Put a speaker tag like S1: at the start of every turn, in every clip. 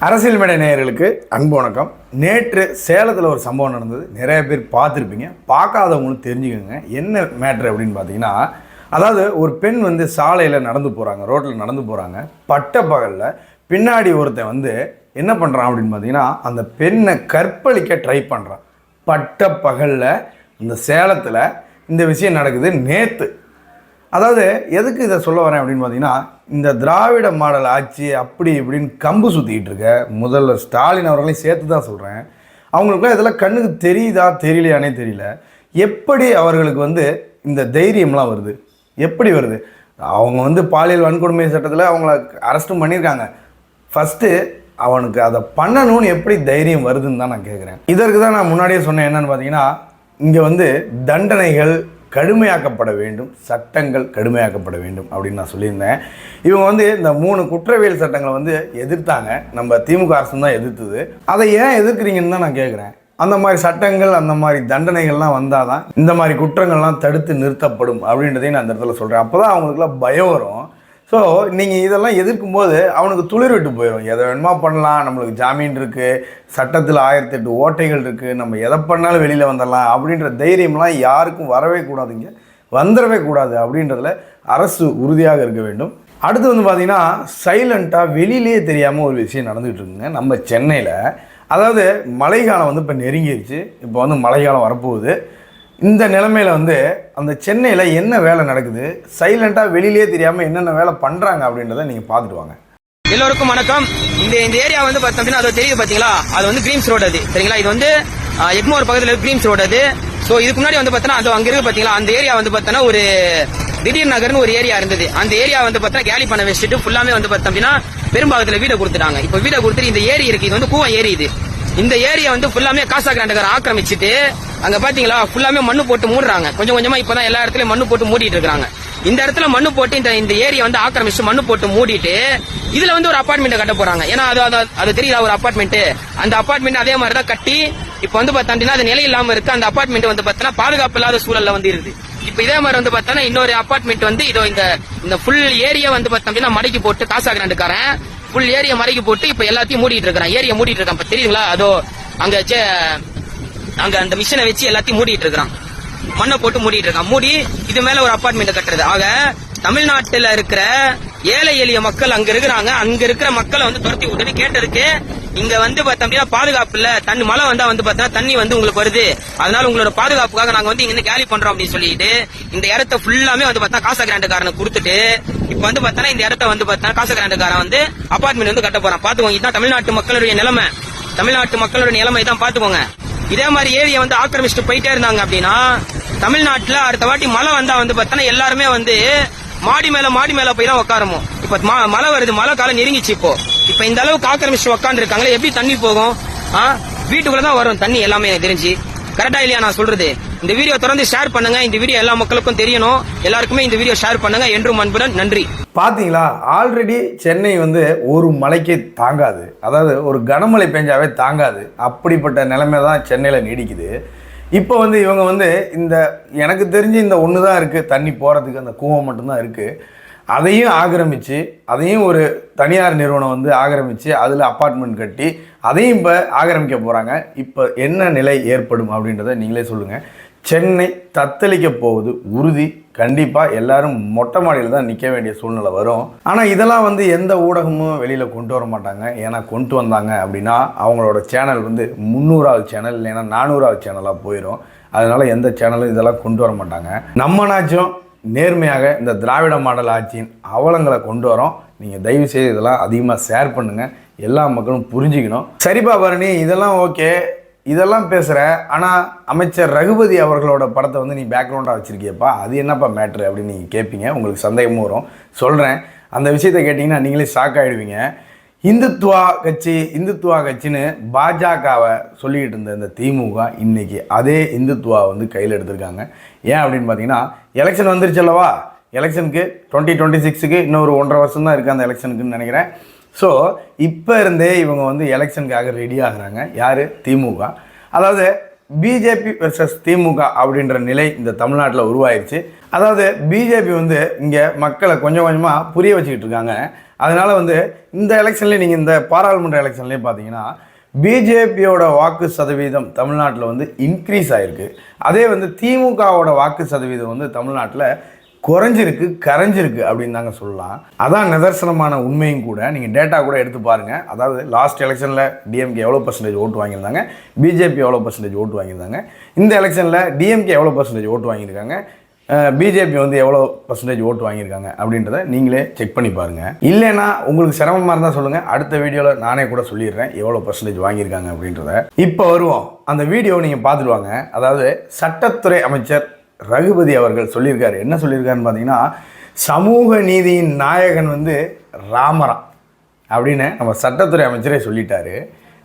S1: அரசியல் மேடை நேயர்களுக்கு அன்பு வணக்கம். நேற்று சேலத்தில் ஒரு சம்பவம் நடந்தது. நிறைய பேர் பார்த்துருப்பீங்க, பார்க்காதவங்களும் தெரிஞ்சுக்கோங்க. என்ன மேட்ரு அப்படின்னு பார்த்தீங்கன்னா, அதாவது ஒரு பெண் வந்து சாலையில் நடந்து போகிறாங்க, ரோட்டில் நடந்து போகிறாங்க. பட்ட பகலில் பின்னாடி ஒருத்தன் வந்து என்ன பண்ணுறான் அப்படின்னு பார்த்தீங்கன்னா, அந்த பெண்ணை கற்பழிக்க ட்ரை பண்ணுறான். பட்ட பகலில் இந்த சேலத்தில் இந்த விஷயம் நடக்குது நேற்று. அதாவது எதுக்கு இதை சொல்ல வரேன் அப்படின்னு பார்த்தீங்கன்னா, இந்த திராவிட மாடல் ஆட்சி அப்படி இப்படின்னு கம்பு சுற்றிக்கிட்டு இருக்க முதல்வர் ஸ்டாலின் அவர்களையும் சேர்த்து தான் சொல்கிறேன். அவங்களுக்குலாம் இதெல்லாம் கண்ணுக்கு தெரியுதா தெரியலையானே தெரியல. எப்படி அவர்களுக்கு வந்து இந்த தைரியம்லாம் வருது? எப்படி வருது? அவங்க வந்து பாலியல் வன்கொடுமை சட்டத்தில் அவங்கள அரெஸ்ட்டும் பண்ணியிருக்காங்க. ஃபஸ்ட்டு அவனுக்கு அதை பண்ணணும்னு எப்படி தைரியம் வருதுன்னு தான் நான் கேட்குறேன். இதற்கு தான் நான் முன்னாடியே சொன்னேன். என்னென்னு பார்த்தீங்கன்னா, இங்கே வந்து தண்டனைகள் கடுமையாக்கப்பட வேண்டும், சட்டங்கள் கடுமையாக்கப்பட வேண்டும் அப்படின்னு நான் சொல்லியிருந்தேன். இவங்க வந்து இந்த 3 குற்றவியல் சட்டங்களை வந்து எதிர்த்தாங்க. நம்ம திமுக அரசு தான் எதிர்த்தது. அதை ஏன் எதிர்க்கிறீங்கன்னு தான் நான் கேட்குறேன். அந்த மாதிரி சட்டங்கள், அந்த மாதிரி தண்டனைகள்லாம் வந்தால் தான் இந்த மாதிரி குற்றங்கள்லாம் தடுத்து நிறுத்தப்படும் அப்படின்றதையும் நான் அந்த இடத்துல சொல்கிறேன். அப்போ தான் அவங்களுக்குலாம் பயம் வரும். ஸோ நீங்கள் இதெல்லாம் எதிர்க்கும்போது அவனுக்கு துளிர் விட்டு போயிடும். எதை வேணுமா பண்ணலாம், நம்மளுக்கு ஜாமீன் இருக்குது, சட்டத்தில் 1008 ஓட்டைகள் இருக்குது, நம்ம எதை பண்ணாலும் வெளியில் வந்துடலாம் அப்படின்ற தைரியம்லாம் யாருக்கும் வரவே கூடாதுங்க, வந்துடவே கூடாது. அப்படின்றதுல அரசு உறுதியாக இருக்க வேண்டும். அடுத்து வந்து பார்த்திங்கன்னா, சைலண்ட்டாக வெளியிலே தெரியாமல் ஒரு விஷயம் நடந்துகிட்டு இருக்குங்க நம்ம சென்னையில். அதாவது மழைக்காலம் வந்து இப்போ நெருங்கிடுச்சு. இப்போ வந்து மழைக்காலம் வரப்போகுது. இந்த நிலைமையில் வந்து அந்த சென்னையில் என்ன வேலை நடக்குது, சைலண்ட்டாக வெளியிலே தெரியாமல் என்னென்ன வேலை பண்ணுறாங்க அப்படின்றத நீங்கள் பார்த்துட்டு வாங்க.
S2: எல்லோருக்கும் வணக்கம். இந்த ஏரியா வந்து பார்த்தீங்கன்னா அது தெரியுது பார்த்தீங்களா, அது வந்து கிரீம்ஸ் ரோடு. அது சரிங்களா, இது வந்து எக்மோர் பக்கத்தில் கிரீம்ஸ் ரோடு. அது ஸோ இதுக்கு முன்னாடி வந்து பார்த்தீங்கன்னா அது அங்கே இருக்கு பார்த்தீங்களா, அந்த ஏரியா வந்து பார்த்தீங்கன்னா ஒரு திடீர் நகர்னு ஒரு ஏரியா இருந்தது. அந்த ஏரியா வந்து பார்த்தீங்கன்னா கேலி பண்ண வச்சுட்டு ஃபுல்லாமே வந்து பார்த்தீங்கன்னா பெரும்பாகத்தில் வீடை கொடுத்துட்டாங்க. இப்போ வீடை கொடுத்துட்டு இந்த ஏரி இருக்கு, இது வந்து கூவம் ஏரி. இந்த ஏரியா வந்து ஃபுல்லாமே காசா கிராண்டகர் ஆக்கிரமிச்சுட்டு அங்க பாத்தீங்களா ஃபுல்லாமே மண்ணு போட்டு மூடுறாங்க. கொஞ்சம் கொஞ்சமா இப்பதான் எல்லா இடத்துலயும் மண்ணு போட்டு மூடிட்டு இருக்காங்க. இந்த இடத்துல மண்ணு போட்டு இந்த ஏரியா வந்து ஆக்கிரமிச்சு மண்ணு போட்டு மூடிட்டு இதுல வந்து ஒரு அபார்ட்மெண்ட் கட்ட போறாங்க. ஏன்னா அது தெரியுதா, ஒரு அபார்ட்மெண்ட். அந்த அபார்ட்மெண்ட் அதே மாதிரிதான் கட்டி இப்ப வந்து பாத்தீங்கன்னா அது நிலை இல்லாம இருக்கு. அந்த அபார்ட்மெண்ட் வந்து பாத்தீங்கன்னா பாதுகாப்பு இல்லாத சூழல்ல வந்து இருக்கு. இப்ப இதே மாதிரி வந்து பாத்தீங்கன்னா இன்னொரு அபார்ட்மெண்ட் வந்து இதோ இந்த ஃபுல் ஏரியா வந்து பாத்தீங்கன்னா மடக்கி போட்டு காசா கிராண்டுக்காரன் ஃபுல் ஏரியா மறைக்கி போட்டு இப்ப எல்லாத்தையும் மூடிட்டு இருக்கான். ஏரியா மூடிட்டு இருக்கான். இப்ப தெரியுங்களா, அதோ அங்க அந்த மிஷினை வச்சு எல்லாத்தையும் மூடிட்டு இருக்கான், மண்ணை போட்டு மூடிட்டு இருக்கான். மூடி இது மேல ஒரு அபார்ட்மெண்ட் கட்டுறது. ஆக தமிழ்நாட்டில் இருக்கிற ஏழை எளிய மக்கள் அங்க இருக்கிறாங்க. அங்க இருக்கிற மக்களை வந்து துரத்தி விட்டுட்டு கேட்டதுக்கு இங்க வந்து பார்த்தோம்னா பாதுகாப்பு இல்ல, தண்ணி மழை வந்தா வந்து பார்த்தா தண்ணி வந்து உங்களுக்கு வருது, அதனால உங்களோட பாதுகாப்புக்காக நாங்க வந்து இங்க கேலி பண்றோம் அப்படின்னு சொல்லிட்டு இந்த இடத்த ஃபுல்லாமே வந்து பார்த்தா காசா கிராண்டுக்காரனை கொடுத்துட்டு இப்ப வந்து பார்த்தா இந்த இடத்த வந்து பார்த்தா காசா கிராண்டுக்காரன் வந்து அபார்ட்மெண்ட் வந்து கட்ட போறான். பாத்துக்கோங்க, இதுதான் தமிழ்நாட்டு மக்களுடைய நிலைமை. தமிழ்நாட்டு மக்களுடைய நிலைமை தான் பாத்துக்கோங்க. இதே மாதிரி ஏரியா வந்து ஆக்கிரமிச்சுட்டு போயிட்டே இருந்தாங்க அப்படின்னா தமிழ்நாட்டுல அடுத்த வாட்டி மழை வந்தா வந்து பார்த்தா எல்லாருமே வந்து மாடி மேல போய் தான் உட்காரமோ. இப்ப மழை வருது, மழை காலம் நெருங்கிச்சு. இப்ப இந்த அளவுக்கு ஆக்கிரமிச்சு உட்காந்து இருக்காங்களே, எப்படி தண்ணி போகும்? வீட்டுக்குள்ளதான் வரும் தண்ணி எல்லாமே. தெரிஞ்சு கரெக்டா இல்லையா நான் சொல்றது? இந்த வீடியோ தொடர்ந்து ஷேர் பண்ணுங்க. இந்த வீடியோ எல்லா மக்களுக்கும் தெரியணும். எல்லாருக்குமே இந்த வீடியோ ஷேர் பண்ணுங்க. என்றும் அன்புடன் நன்றி.
S1: பாத்தீங்களா, ஆல்ரெடி சென்னை வந்து ஒரு மழைக்கே தாங்காது. அதாவது ஒரு கனமழை பெஞ்சாவே தாங்காது. அப்படிப்பட்ட நிலைமை தான் சென்னையில் நீடிக்குது. இப்போ வந்து இவங்க வந்து இந்த எனக்கு தெரிஞ்சு இந்த ஒன்று தான் இருக்குது தண்ணி போகிறதுக்கு, அந்த கூவம் மட்டும்தான் இருக்குது. அதையும் ஆக்கிரமித்து, அதையும் ஒரு தனியார் நிறுவனம் வந்து ஆக்கிரமித்து அதில் அப்பார்ட்மெண்ட் கட்டி அதையும் இப்போ ஆக்கிரமிக்க போகிறாங்க. இப்போ என்ன நிலை ஏற்படும் அப்படின்றத நீங்களே சொல்லுங்கள். சென்னை தத்தளிக்க போகுது உறுதி. கண்டிப்பாக எல்லாரும் மொட்டை மாடியில் தான் நிற்க வேண்டிய சூழ்நிலை வரும். ஆனால் இதெல்லாம் வந்து எந்த ஊடகமும் வெளியில் கொண்டு வர மாட்டாங்க. ஏன்னா கொண்டு வந்தாங்க அப்படின்னா அவங்களோட சேனல் வந்து 300வது சேனல் இல்லைன்னா 400வது சேனலாக போயிடும். அதனால் எந்த சேனலும் இதெல்லாம் கொண்டு வர மாட்டாங்க. நம்மனாச்சும் நேர்மையாக இந்த திராவிட மாடல் ஆட்சியின் அவலங்களை கொண்டு வரோம். நீங்கள் தயவு செய்து இதெல்லாம் அதிகமாக ஷேர் பண்ணுங்கள். எல்லா மக்களும் புரிஞ்சுக்கணும். சரிப்பா பரணி, இதெல்லாம் ஓகே, இதெல்லாம் பேசுகிற, ஆனால் அமைச்சர் ரகுபதி அவர்களோட படத்தை வந்து நீ பேக்ரவுண்டாக வச்சுருக்கியப்பா, அது என்னப்பா மேட்ரு அப்படின்னு நீங்கள் கேட்பீங்க. உங்களுக்கு சந்தேகமும் வரும். சொல்கிறேன், அந்த விஷயத்தை கேட்டிங்கன்னா நீங்களே ஷாக் ஆகிடுவீங்க. இந்துத்துவா கட்சின்னு பாஜகவை சொல்லிக்கிட்டு இருந்த இந்த திமுக இன்றைக்கி அதே இந்துத்துவா வந்து கையில் எடுத்திருக்காங்க. ஏன் அப்படின்னு பார்த்தீங்கன்னா, எலெக்ஷன் வந்துருச்சல்லவா, எலெக்ஷனுக்கு 2026க்கு இன்னொரு 1.5 வருஷம் தான் இருக்குது அந்த எலெக்ஷனுக்குன்னு நினைக்கிறேன். ஸோ இப்போ இருந்தே இவங்க வந்து எலெக்ஷனுக்காக ரெடி ஆகுறாங்க. யார்? திமுக. அதாவது பிஜேபி வெர்சஸ் திமுக அப்படின்ற நிலை இந்த தமிழ்நாட்டில் உருவாயிருச்சு. அதாவது பிஜேபி வந்து இங்கே மக்களை கொஞ்சம் கொஞ்சமாக புரிய வச்சுக்கிட்டு இருக்காங்க. அதனால் வந்து இந்த எலெக்ஷன்லேயே நீங்கள் இந்த பாராளுமன்ற எலெக்ஷன்லேயே பார்த்தீங்கன்னா பிஜேபியோட வாக்கு சதவீதம் தமிழ்நாட்டில் வந்து இன்க்ரீஸ் ஆகிருக்கு. அதே வந்து திமுகவோட வாக்கு சதவீதம் வந்து தமிழ்நாட்டில் குறைஞ்சிருக்கு, கரைஞ்சிருக்கு அப்படின்னு தாங்க சொல்லலாம். அதான் நிதர்சனமான உண்மையும் கூட. நீங்கள் டேட்டா கூட எடுத்து பாருங்கள். அதாவது லாஸ்ட் எலெக்ஷனில் டிஎம்கே எவ்வளோ பர்சன்டேஜ் ஓட்டு வாங்கியிருந்தாங்க, பிஜேபி எவ்வளோ பர்சன்டேஜ் ஓட்டு வாங்கியிருந்தாங்க, இந்த எலெக்ஷனில் டிஎம்கே எவ்வளோ பர்சன்டேஜ் ஓட்டு வாங்கியிருக்காங்க, பிஜேபி வந்து எவ்வளோ பர்சன்டேஜ் ஓட்டு வாங்கியிருக்காங்க அப்படின்றத நீங்களே செக் பண்ணி பாருங்கள். இல்லைன்னா உங்களுக்கு சிரமமாக இருந்தால் சொல்லுங்கள், அடுத்த வீடியோவில் நானே கூட சொல்லிடுறேன் எவ்வளோ பர்சன்டேஜ் வாங்கியிருக்காங்க அப்படின்றத. இப்போ வருவோம், அந்த வீடியோவை நீங்கள் பார்த்துட்டு வாங்க. அதாவது சட்டத்துறை அமைச்சர் ரகுபதி அவர்கள் சொல்லியிருக்காரு. என்ன சொல்லியிருக்காருன்னு பார்த்தீங்கன்னா, சமூக நீதியின் நாயகன் வந்து ராமராம் அப்படின்னு நம்ம சட்டத்துறை அமைச்சரே சொல்லிட்டாரு.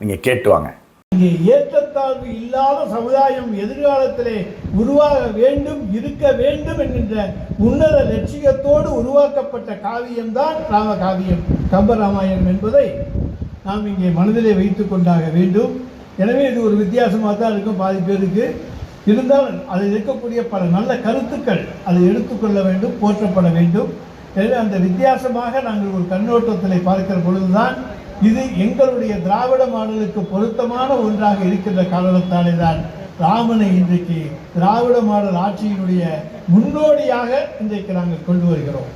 S1: நீங்கள் கேட்டு வாங்க.
S3: இங்கே ஏற்றத்தாழ்வு இல்லாத சமுதாயம் எதிர்காலத்திலே உருவாக வேண்டும், இருக்க வேண்டும் என்கின்ற உன்னத லட்சியத்தோடு உருவாக்கப்பட்ட காவியம்தான் ராமகாவியம், கம்பராமாயணம் என்பதை நாம் இங்கே மனதிலே வைத்துக் கொண்டாக வேண்டும். எனவே இது ஒரு வித்தியாசமாக தான் இருக்கும் பாதி பேருக்கு. இருந்தாலும் அதில் இருக்கக்கூடிய பல நல்ல கருத்துக்கள் அதை எடுத்துக்கொள்ள வேண்டும், போற்றப்பட வேண்டும். எனவே அந்த வித்தியாசமாக நாங்கள் ஒரு கண்ணோட்டத்தில் பார்க்கிற பொழுதுதான் இது எங்களுடைய திராவிட மாடலுக்கு பொருத்தமான ஒன்றாக இருக்கின்ற காரணத்தாலே தான் ராமனை இன்றைக்கு திராவிட மாடல் ஆட்சியினுடைய முன்னோடியாக இன்றைக்கு நாங்கள் கொண்டு வருகிறோம்.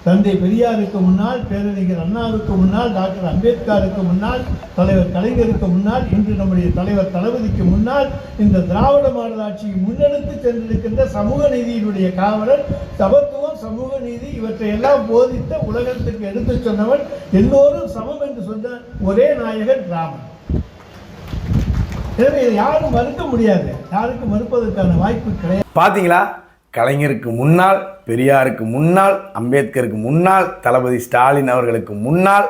S3: தந்தை பெரியாருக்கு முன்னால், பேரறிஞர் அண்ணாவுக்கு முன்னால், டாக்டர் அம்பேத்கருக்கு முன்னால், தலைவர் கலைஞருக்கு முன்னால், இன்று நம்முடைய தலைவர் தளபதிக்கு முன்னால் இந்த திராவிட மாடல் ஆட்சியை முன்னெடுத்து சென்றிருக்கின்ற சமூக நீதியினுடைய காவலர், சமத்துவம், சமூக நீதி இவற்றை எல்லாம் போதித்த உலகத்திற்கு எடுத்து சொன்னவன், எல்லோரும் சமம் என்று சொன்ன ஒரே நாயகன் ராமன். எனவே யாரும் மறுக்க முடியாது, யாருக்கும் மறுப்பதற்கான வாய்ப்பு கிடையாது.
S1: பார்த்தீங்களா, கலைஞருக்கு முன்னால், பெரியாருக்கு முன்னால், அம்பேத்கருக்கு முன்னால், தளபதி ஸ்டாலின் அவர்களுக்கு முன்னால்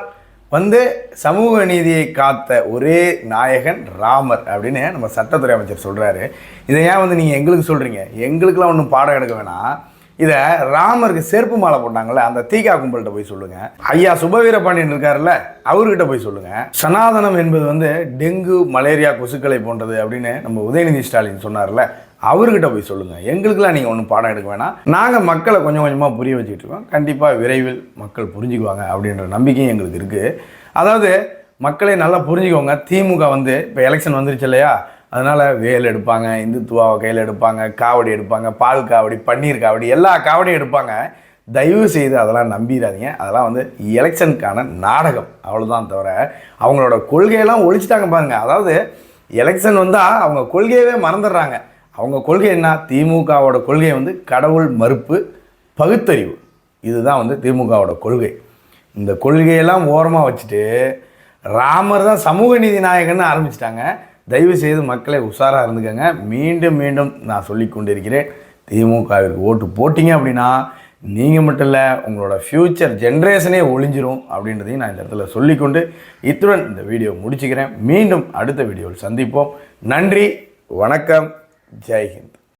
S1: வந்து சமூக நீதியை காத்த ஒரே நாயகன் ராமர் அப்படின்னு நம்ம சட்டத்துறை அமைச்சர் சொல்கிறாரு. இதை ஏன் வந்து நீங்கள் எங்களுக்கு சொல்கிறீங்க? எங்களுக்கெல்லாம் ஒன்றும் பாடம் எடுக்க வேணாம். இதை ராமருக்கு செருப்பு மாலை போட்டாங்கல்ல அந்த தீகா கும்பல்கிட்ட போய் சொல்லுங்கள். ஐயா சுபவீரபாண்டியன் இருக்காருல்ல, அவர்கிட்ட போய் சொல்லுங்கள். சனாதனம் என்பது வந்து டெங்கு, மலேரியா, கொசுக்களை போன்றது அப்படின்னு நம்ம உதயநிதி ஸ்டாலின் சொன்னார்ல, அவர்கிட்ட போய் சொல்லுங்கள். எங்களுக்கெல்லாம் நீங்கள் ஒன்றும் பாடம் எடுக்க வேணாம். நாங்கள் மக்களை கொஞ்சம் கொஞ்சமாக புரிய வச்சுக்கிட்டு இருக்கோம். கண்டிப்பாக விரைவில் மக்கள் புரிஞ்சுக்குவாங்க அப்படின்ற நம்பிக்கையும் எங்களுக்கு இருக்குது. அதாவது மக்களை நல்லா புரிஞ்சுக்கோங்க. திமுக வந்து இப்போ எலெக்ஷன் வந்துருச்சு இல்லையா, அதனால் வேல் எடுப்பாங்க, இந்துத்துவாவை கையில் எடுப்பாங்க, காவடி எடுப்பாங்க, பால் காவடி, பன்னீர் காவடி, எல்லா காவடியும் எடுப்பாங்க. தயவு செய்து அதெல்லாம் நம்பிடாதீங்க. அதெல்லாம் வந்து எலெக்ஷனுக்கான நாடகம், அவ்வளோதான். தவிர அவங்களோட கொள்கையெல்லாம் ஒழிச்சிட்டாங்க பாருங்கள். அதாவது எலெக்ஷன் வந்தால் அவங்க கொள்கையவே மறந்துடுறாங்க. அவங்க கொள்கை என்ன? திமுகவோட கொள்கை வந்து கடவுள் மறுப்பு, பகுத்தறிவு. இதுதான் வந்து திமுகவோட கொள்கை. இந்த கொள்கையெல்லாம் ஓரமாக வச்சுட்டு ராமர் தான் சமூக நீதி நாயகன்னு ஆரம்பிச்சிட்டாங்க. தயவு செய்து மக்களை உஷாராக இருந்துக்கங்க. மீண்டும் மீண்டும் நான் சொல்லி கொண்டிருக்கிறேன், திமுகவிற்கு ஓட்டு போட்டிங்க அப்படின்னா நீங்கள் மட்டும் இல்லை, உங்களோட ஃப்யூச்சர் ஜென்ரேஷனே ஒழிஞ்சிரும் அப்படின்றதையும் நான் இந்த இடத்துல சொல்லிக்கொண்டு இத்துடன் இந்த வீடியோ முடிச்சுக்கிறேன். மீண்டும் அடுத்த வீடியோவில் சந்திப்போம். நன்றி, வணக்கம், ஜெய் ஹிந்த்.